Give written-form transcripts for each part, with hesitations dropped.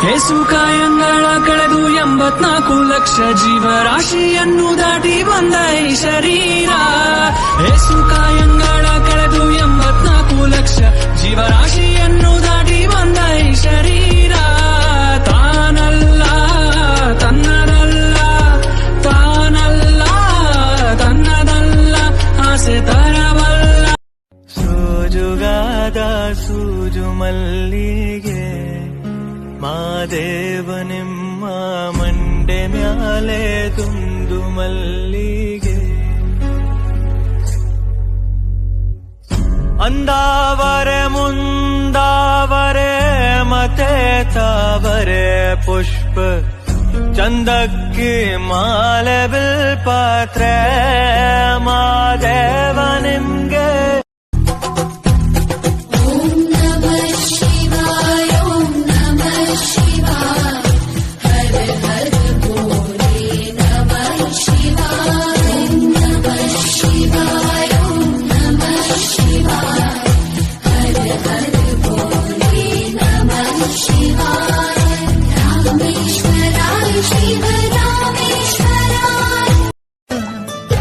ಏಸು ಕಾಯಂಗಳ ಕಳೆದು 84 ಲಕ್ಷ ಜೀವರಾಶಿಯನ್ನು ದಾಟಿ ಬಂದ ಈ ಶರೀರ. ಏಸು ಕಾಯಂಗಳ ಕಳೆದು 84 ಲಕ್ಷ ಜೀವರಾಶಿಯನ್ನು ದಾಟಿ ಬಂದ ಈ ಶರೀರ. ತಾನಲ್ಲ ತನ್ನದಲ್ಲ, ತಾನಲ್ಲ ತನ್ನದಲ್ಲ, ಆಸೆ ತರಬಲ್ಲ. ಸೋಜುಗಾದ ಸೂಜು ಮಲ್ಲಿಗೆ ಮಾದೇವ ನಿಮ್ಮ ಮಂಡೆ ಮ್ಯಾಲೆ ದುಂದು ಮಲ್ಲಿಗೆ. ಅಂದಾವರೆ ಮುಂದಾವರೆ ಮತ್ತೆ ತಾವರೆ ಪುಷ್ಪ ಚಂದಕ್ಕಿ ಮಾಲೆ ಬಿಲ್ಪತ್ರೆ ಮಾದೇವ ನಿಮ್ಗೆ.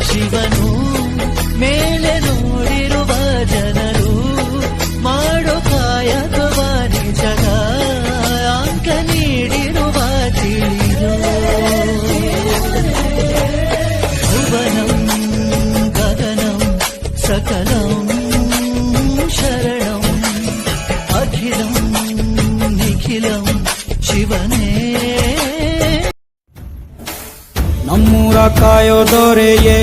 ಶಿವನು ಮೇಲೆ ನೋಡಿರುವ ಜನರು ಮಾಡೋ ಕಾಯಕವ ನಿಜಗ ಅಂಕ ನೀಡಿರುವ ತಿಳಿದು. ಭುವನಂ ಗಗನಂ ಸಕಲಂ ಶರಣಂ ಅಖಿಲಂ ನಿಖಿಲಂ ಶಿವನೇ. ನಮ್ಮೂರ ಕಾಯೋ ದೊರೆಯೇ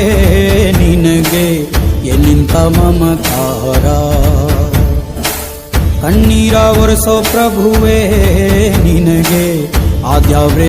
ನಿನಗೆ ಎಲ್ಲಿಂತ ಮಮಕಾರ. ಕಣ್ಣೀರ ಒರೆಸೋ ಪ್ರಭುವೇ ನಿನಗೆ ಆದ್ಯಾವ್ರೆ